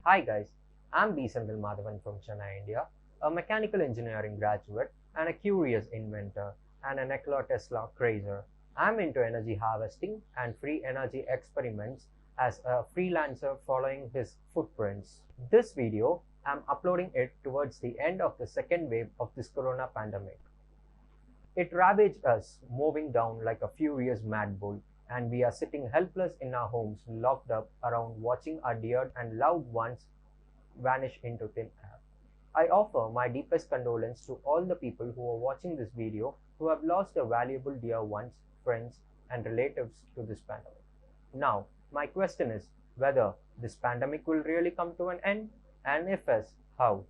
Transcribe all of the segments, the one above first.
Hi guys, I'm sendilmadhavan from Chennai, India, a mechanical engineering graduate and a curious inventor and a Nikola Tesla crazer. I'm into energy harvesting and free energy experiments as a freelancer following his footprints. This video, I'm uploading it towards the end of the second wave of this corona pandemic. It ravaged us, moving down like a furious mad bull, and we are sitting helpless in our homes, locked up around watching our dear and loved ones vanish into thin air. I offer my deepest condolence to all the people who are watching this video who have lost their valuable dear ones, friends, and relatives to this pandemic. Now, my question is whether this pandemic will really come to an end, and if yes, how?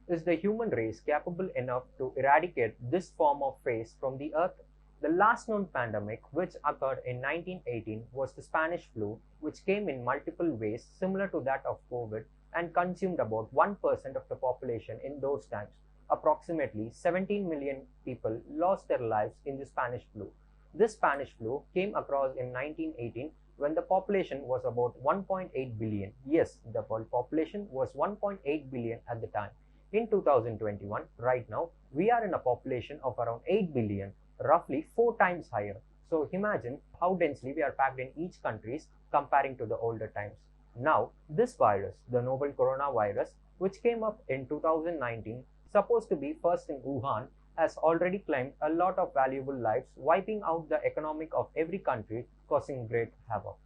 Is the human race capable enough to eradicate this form of phase from the earth? The last known pandemic, which occurred in 1918, was the Spanish flu, which came in multiple ways similar to that of COVID and consumed about 1% of the population in those times. Approximately 17 million people lost their lives in the Spanish flu. This Spanish flu came across in 1918 when the population was about 1.8 billion. Yes, the world population was 1.8 billion at the time. In 2021, right now, we are in a population of around 8 billion, roughly 4 times higher. So imagine how densely we are packed in each country comparing to the older times. Now, this virus, the novel coronavirus, which came up in 2019, supposed to be first in Wuhan, has already claimed a lot of valuable lives, wiping out the economic of every country, causing great havoc.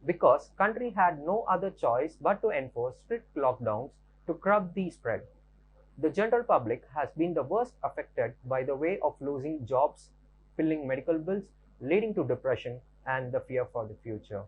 Because country had no other choice but to enforce strict lockdowns to curb the spread. The general public has been the worst affected by the way of losing jobs, filling medical bills, leading to depression and the fear for the future.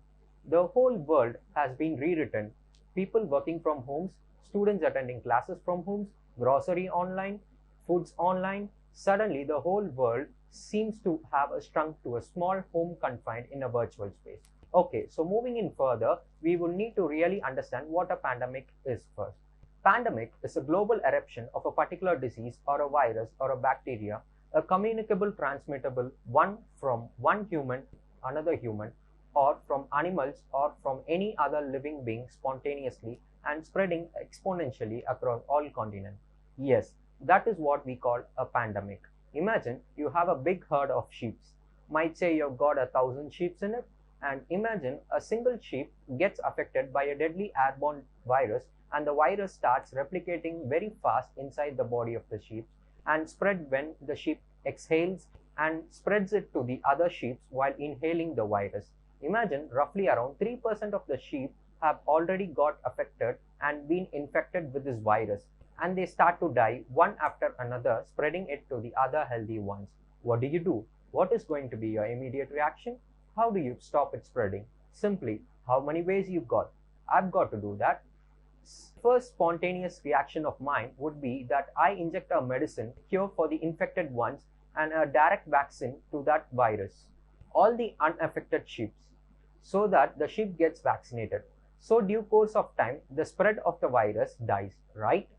The whole world has been rewritten. People working from homes, students attending classes from homes, grocery online, foods online. Suddenly, the whole world seems to have shrunk to a small home confined in a virtual space. Okay, so moving in further, we will need to really understand what a pandemic is first. Pandemic is a global eruption of a particular disease or a virus or a bacteria, a communicable, transmittable one from one human to another human, or from animals or from any other living being spontaneously and spreading exponentially across all continents. Yes, that is what we call a pandemic. Imagine you have a big herd of sheep. Might say you've got 1,000 sheep in it, and imagine a single sheep gets affected by a deadly airborne virus, and the virus starts replicating very fast inside the body of the sheep and spread when the sheep exhales and spreads it to the other sheep while inhaling the virus. Imagine roughly around 3% of the sheep have already got affected and been infected with this virus, and they start to die one after another, spreading it to the other healthy ones. What do you do? What is going to be your immediate reaction? How do you stop it spreading? Simply, how many ways you've got? I've got to do that. First spontaneous reaction of mine would be that I inject a medicine cure for the infected ones and a direct vaccine to that virus, all the unaffected sheep, so that the sheep gets vaccinated. So due course of time, the spread of the virus dies, right?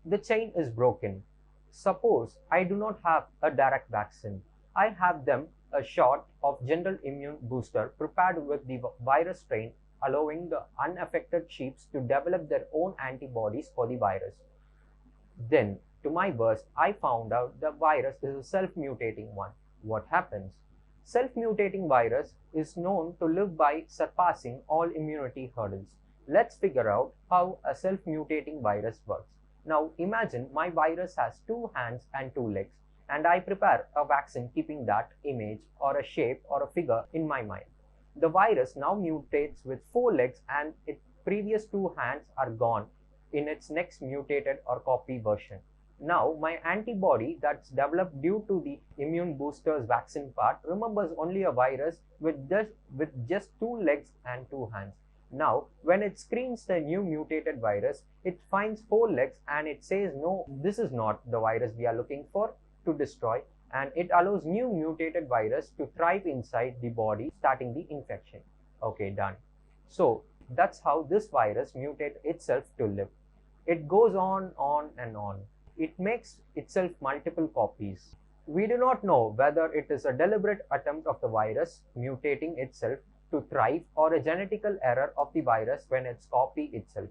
The chain is broken. Suppose I do not have a direct vaccine. I have them a shot of general immune booster prepared with the virus strain, allowing the unaffected sheep to develop their own antibodies for the virus. Then, to my worst, I found out the virus is a self-mutating one. What happens? Self-mutating virus is known to live by surpassing all immunity hurdles. Let's figure out how a self-mutating virus works. Now imagine my virus has 2 hands and 2 legs, and I prepare a vaccine keeping that image or a shape or a figure in my mind. The virus now mutates with 4 legs and its previous 2 hands are gone in its next mutated or copy version. Now my antibody that's developed due to the immune booster's vaccine part remembers only a virus with just 2 legs and 2 hands. Now when it screens the new mutated virus, it finds 4 legs and it says no, this is not the virus we are looking for to destroy, and it allows new mutated virus to thrive inside the body, starting the infection. Okay, done. So that's how this virus mutates itself to live. It goes on and on. It makes itself multiple copies. We do not know whether it is a deliberate attempt of the virus mutating itself to thrive or a genetical error of the virus when it's copy itself.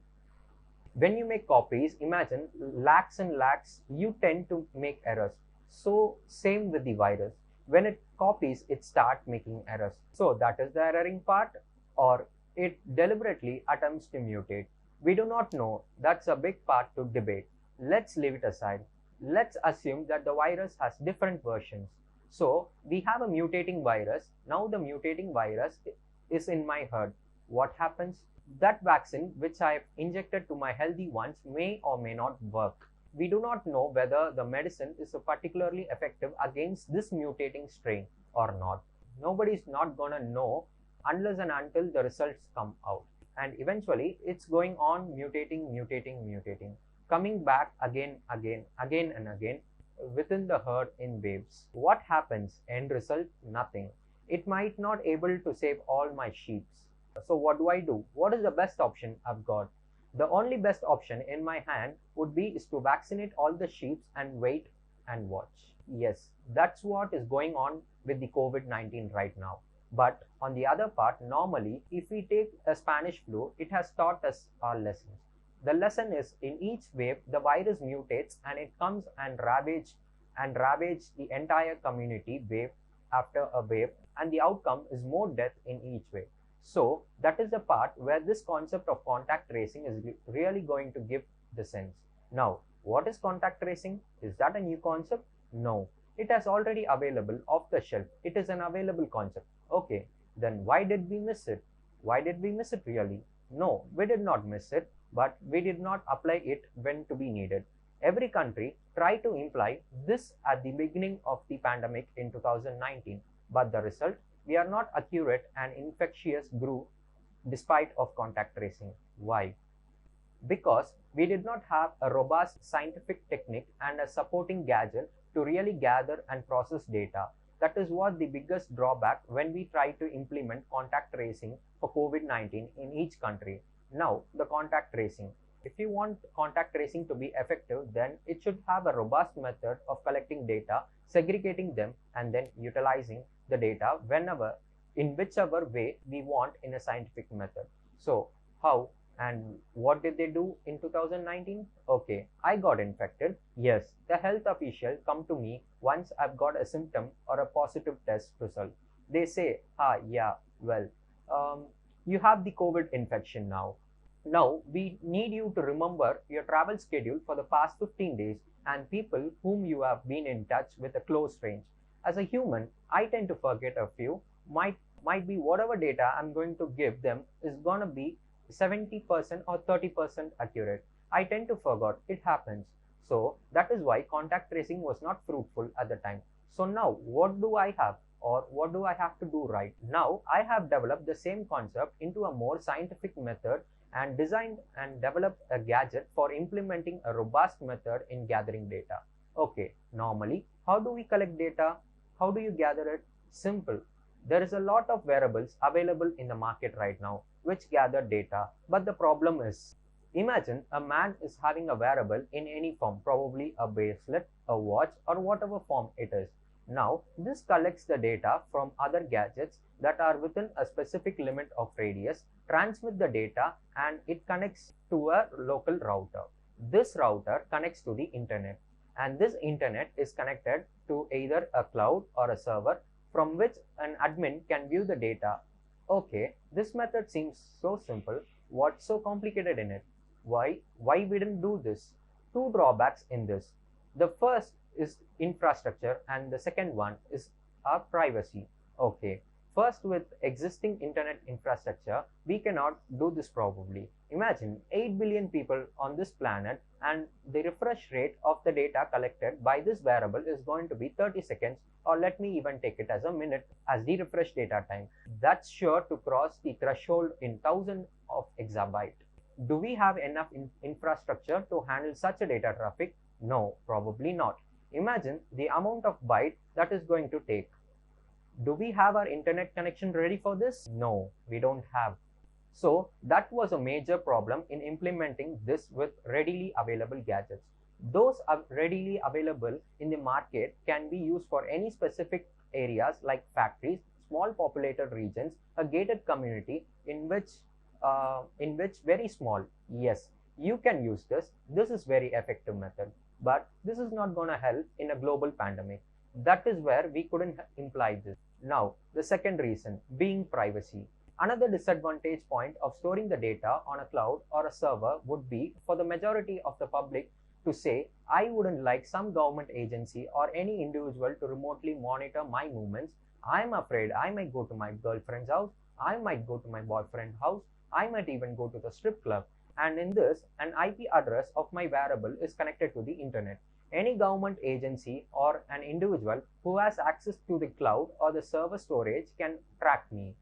When you make copies, imagine lakhs and lakhs, you tend to make errors. So same with the virus. When it copies, it starts making errors. So that is the erroring part, or it deliberately attempts to mutate. We do not know. That's a big part to debate. Let's leave it aside. Let's assume that the virus has different versions. So we have a mutating virus. Now the mutating virus is in my herd. What happens? That vaccine which I have injected to my healthy ones may or may not work. We do not know whether the medicine is particularly effective against this mutating strain or not. Nobody is not gonna know unless and until the results come out. And eventually it's going on mutating, coming back again and again within the herd in waves. What happens? End result? Nothing. It might not able to save all my sheep. So what do? What is the best option I've got? The only best option in my hand would be is to vaccinate all the sheep and wait and watch. Yes, that's what is going on with the COVID-19 right now. But on the other part, normally, if we take a Spanish flu, it has taught us our lessons. The lesson is in each wave, the virus mutates and it comes and ravage the entire community wave after a wave, and the outcome is more death in each wave. So that is the part where this concept of contact tracing is really going to give the sense. Now, what is contact tracing? Is that a new concept? No, it is already available off the shelf. It is an available concept. Okay, then why did we miss it? Why did we miss it really? No, we did not miss it, but we did not apply it when to be needed. Every country tried to imply this at the beginning of the pandemic in 2019, but the result, we are not accurate and infectious grew despite of contact tracing. Why? Because we did not have a robust scientific technique and a supporting gadget to really gather and process data. That is what the biggest drawback when we try to implement contact tracing for COVID-19 in each country. Now, the contact tracing. If you want contact tracing to be effective, then it should have a robust method of collecting data, segregating them, and then utilizing the data whenever, in whichever way we want in a scientific method. So, how and what did they do in 2019? Okay, I got infected. Yes, the health official come to me once I've got a symptom or a positive test result. They say, you have the COVID infection now. Now, we need you to remember your travel schedule for the past 15 days and people whom you have been in touch with a close range. As a human, I tend to forget a few. Might be whatever data I'm going to give them is going to be 70% or 30% accurate. I tend to forget. It happens. So that is why contact tracing was not fruitful at the time. So now what do I have? Or what do I have to do right? Now I have developed the same concept into a more scientific method and designed and developed a gadget for implementing a robust method in gathering data. Okay, normally, how do we collect data? How do you gather it? Simple. There is a lot of wearables available in the market right now which gather data. But the problem is, imagine a man is having a wearable in any form, probably a bracelet, a watch, or whatever form it is. Now, this collects the data from other gadgets that are within a specific limit of radius, transmit the data, and it connects to a local router. This router connects to the internet, and this internet is connected to either a cloud or a server from which an admin can view the data. Okay, this method seems so simple. What's so complicated in it? Why we didn't do this? Two drawbacks in this. The first is infrastructure and the second one is our privacy. Okay, first, with existing internet infrastructure, we cannot do this probably. Imagine 8 billion people on this planet and the refresh rate of the data collected by this wearable is going to be 30 seconds, or let me even take it as a minute as the refresh data time. That's sure to cross the threshold in thousands of exabyte. Do we have enough infrastructure to handle such a data traffic? No, probably not. Imagine the amount of byte that is going to take. Do we have our internet connection ready for this? No, we don't have. So that was a major problem in implementing this with readily available gadgets. Those are readily available in the market can be used for any specific areas like factories, small populated regions, a gated community in which very small. Yes, You can use this. This is very effective method, but this is not going to help in a global pandemic. That is where we couldn't imply this. Now, the second reason being privacy. Another disadvantage point of storing the data on a cloud or a server would be for the majority of the public to say, I wouldn't like some government agency or any individual to remotely monitor my movements. I'm afraid I might go to my girlfriend's house, I might go to my boyfriend's house, I might even go to the strip club. And in this, an IP address of my wearable is connected to the internet. Any government agency or an individual who has access to the cloud or the server storage can track me.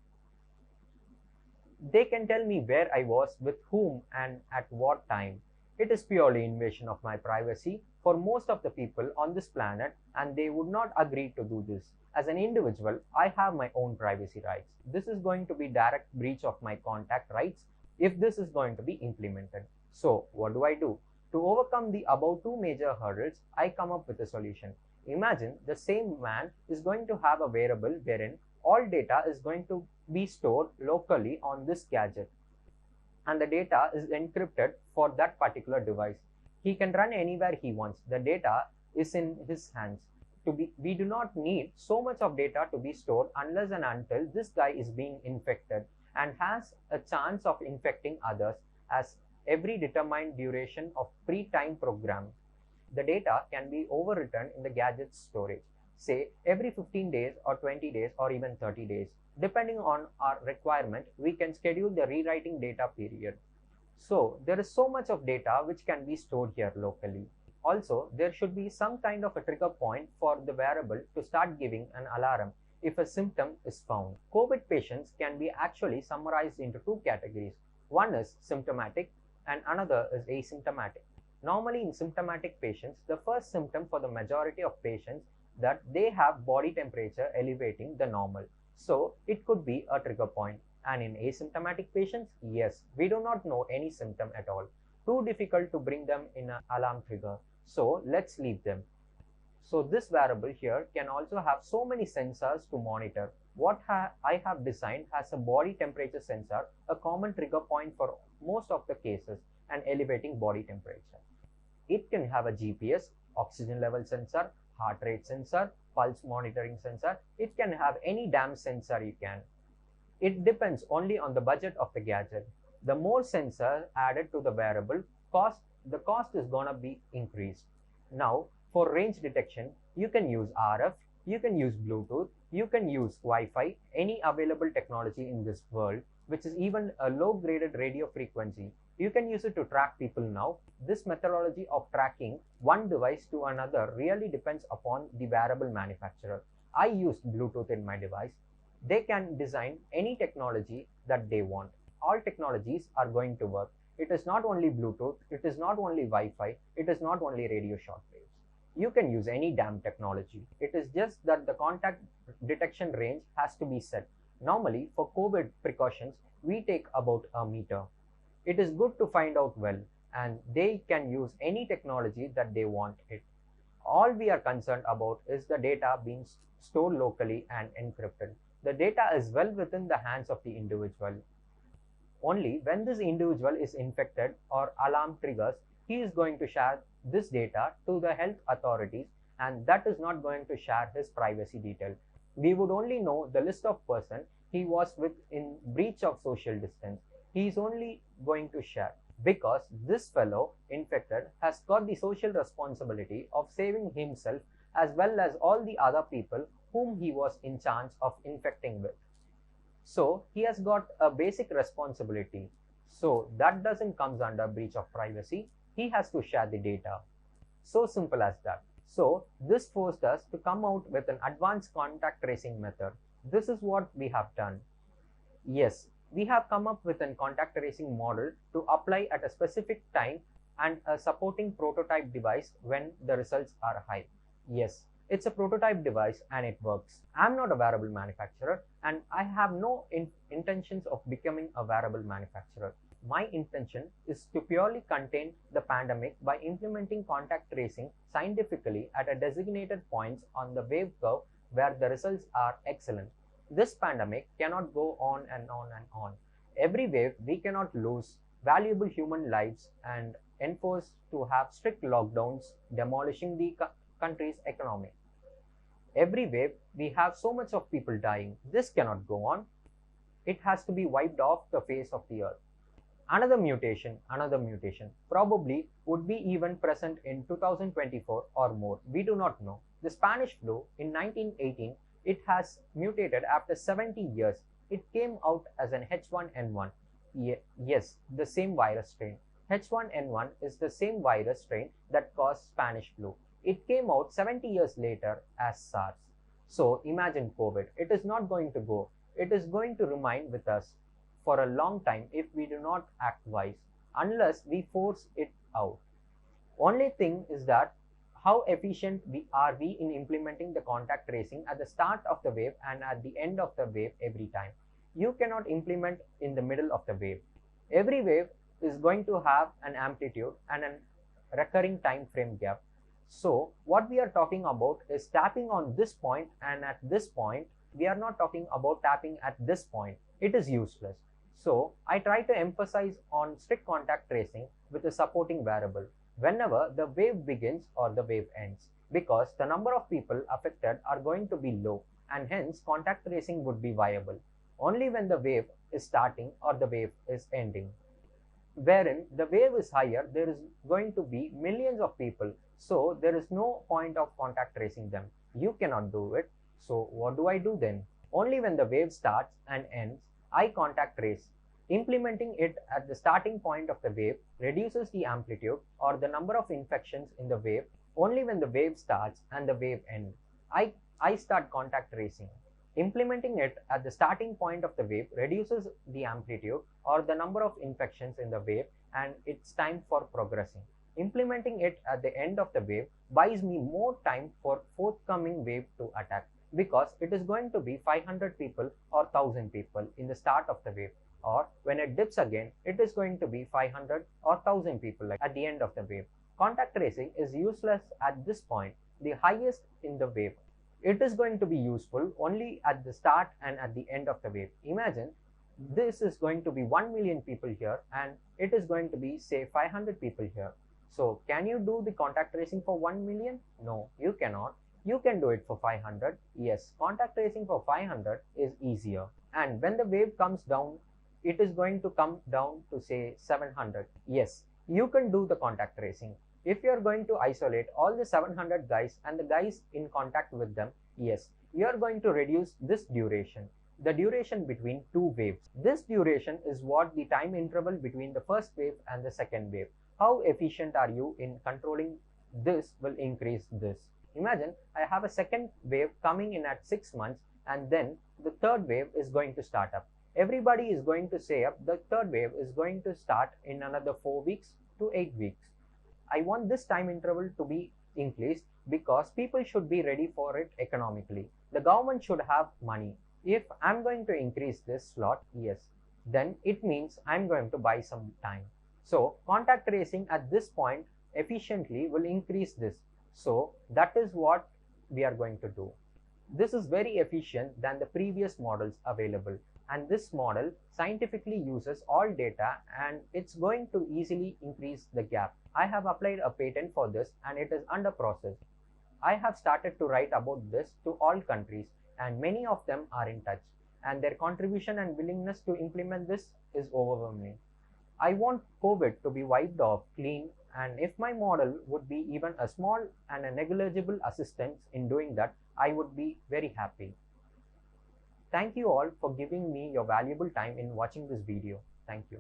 They can tell me where I was, with whom, and at what time. It is purely invasion of my privacy for most of the people on this planet, and they would not agree to do this. As an individual, I have my own privacy rights. This is going to be direct breach of my contact rights if this is going to be implemented. So what do I do? To overcome the above two major hurdles, I come up with a solution. Imagine the same man is going to have a wearable wherein all data is going to be stored locally on this gadget, and the data is encrypted for that particular device. He can run anywhere he wants. The data is in his hands. We do not need so much of data to be stored unless and until this guy is being infected and has a chance of infecting others as every determined duration of pre-time program. The data can be overwritten in the gadget's storage, say every 15 days or 20 days or even 30 days. Depending on our requirement, we can schedule the rewriting data period. So there is so much of data which can be stored here locally. Also, there should be some kind of a trigger point for the wearable to start giving an alarm if a symptom is found. COVID patients can be actually summarized into two categories. One is symptomatic and another is asymptomatic. Normally in symptomatic patients, the first symptom for the majority of patients that they have body temperature elevating the normal. So it could be a trigger point. And in asymptomatic patients, yes, we do not know any symptom at all. Too difficult to bring them in an alarm trigger. So let's leave them. So this wearable here can also have so many sensors to monitor. What I have designed has a body temperature sensor, a common trigger point for most of the cases, and elevating body temperature. It can have a GPS, oxygen level sensor, heart rate sensor, pulse monitoring sensor. It can have any damn sensor you can. It depends only on the budget of the gadget. The more sensors added to the wearable, the cost is gonna be increased. Now, for range detection, you can use RF, you can use Bluetooth, you can use Wi-Fi, any available technology in this world, which is even a low-graded radio frequency. You can use it to track people now. This methodology of tracking one device to another really depends upon the wearable manufacturer. I use Bluetooth in my device. They can design any technology that they want. All technologies are going to work. It is not only Bluetooth, it is not only Wi-Fi, it is not only radio shortwaves. You can use any damn technology. It is just that the contact detection range has to be set. Normally, for COVID precautions, we take about a meter. It is good to find out well, and they can use any technology that they want it. All we are concerned about is the data being stored locally and encrypted. The data is well within the hands of the individual. Only when this individual is infected or alarm triggers, he is going to share this data to the health authorities, and that is not going to share his privacy detail. We would only know the list of person he was with in breach of social distance. He is only going to share because this fellow infected has got the social responsibility of saving himself as well as all the other people whom he was in charge of infecting with. So he has got a basic responsibility. So that doesn't comes under breach of privacy. He has to share the data. So simple as that. So this forced us to come out with an advanced contact tracing method. This is what we have done. Yes, we have come up with a contact tracing model to apply at a specific time and a supporting prototype device when the results are high. Yes, it's a prototype device and it works. I'm not a wearable manufacturer and I have no intentions of becoming a wearable manufacturer. My intention is to purely contain the pandemic by implementing contact tracing scientifically at a designated points on the wave curve where the results are excellent. This pandemic cannot go on and on and on. Every wave we cannot lose valuable human lives and enforced to have strict lockdowns, demolishing the country's economy. Every wave, we have so much of people dying. This cannot go on. It has to be wiped off the face of the earth. Another mutation, probably would be even present in 2024 or more. We do not know. The Spanish flu in 1918, it has mutated after 70 years. It came out as an H1N1. Yes, the same virus strain. H1N1 is the same virus strain that caused Spanish flu. It came out 70 years later as SARS. So imagine COVID. It is not going to go. It is going to remain with us for a long time if we do not act wise, unless we force it out. Only thing is that how efficient are we in implementing the contact tracing at the start of the wave and at the end of the wave every time. You cannot implement in the middle of the wave. Every wave is going to have an amplitude and a recurring time frame gap. So what we are talking about is tapping on this point, and at this point we are not talking about tapping at this point. It is useless. So I try to emphasize on strict contact tracing with a supporting wearable whenever the wave begins or the wave ends, because the number of people affected are going to be low, and hence contact tracing would be viable only when the wave is starting or the wave is ending. Wherein the wave is higher, there is going to be millions of people, so there is no point of contact tracing them. You cannot do it. So what do I do then? Only when the wave starts and ends, I contact trace. Implementing it at the starting point of the wave reduces the amplitude or the number of infections in the wave. Only when the wave starts and the wave ends, I start contact tracing. Implementing it at the starting point of the wave reduces the amplitude or the number of infections in the wave, and it's time for progressing. Implementing it at the end of the wave buys me more time for forthcoming wave to attack, because it is going to be 500 people or 1000 people in the start of the wave, or when it dips again, it is going to be 500 or 1000 people at the end of the wave. Contact tracing is useless at this point, the highest in the wave. It is going to be useful only at the start and at the end of the wave. Imagine this is going to be 1 million people here, and it is going to be say 500 people here. So can you do the contact tracing for 1 million? No, you cannot. You can do it for 500. Yes, contact tracing for 500 is easier. And when the wave comes down, it is going to come down to say 700. Yes, you can do the contact tracing. If you are going to isolate all the 700 guys and the guys in contact with them, yes, you are going to reduce this duration, the duration between two waves. This duration is what the time interval between the first wave and the second wave. How efficient are you in controlling this will increase this. Imagine I have a second wave coming in at 6 months, and then the third wave is going to start up. Everybody is going to say up the third wave is going to start in another 4 weeks to 8 weeks. I want this time interval to be increased because people should be ready for it economically. The government should have money. If I'm going to increase this slot, yes, then it means I'm going to buy some time. So contact tracing at this point efficiently will increase this. So that is what we are going to do. This is very efficient than the previous models available, and this model scientifically uses all data, and it's going to easily increase the gap. I have applied a patent for this and it is under process. I have started to write about this to all countries, and many of them are in touch, and their contribution and willingness to implement this is overwhelming. I want COVID to be wiped off clean, and if my model would be even a small and a negligible assistance in doing that, I would be very happy. Thank you all for giving me your valuable time in watching this video. Thank you.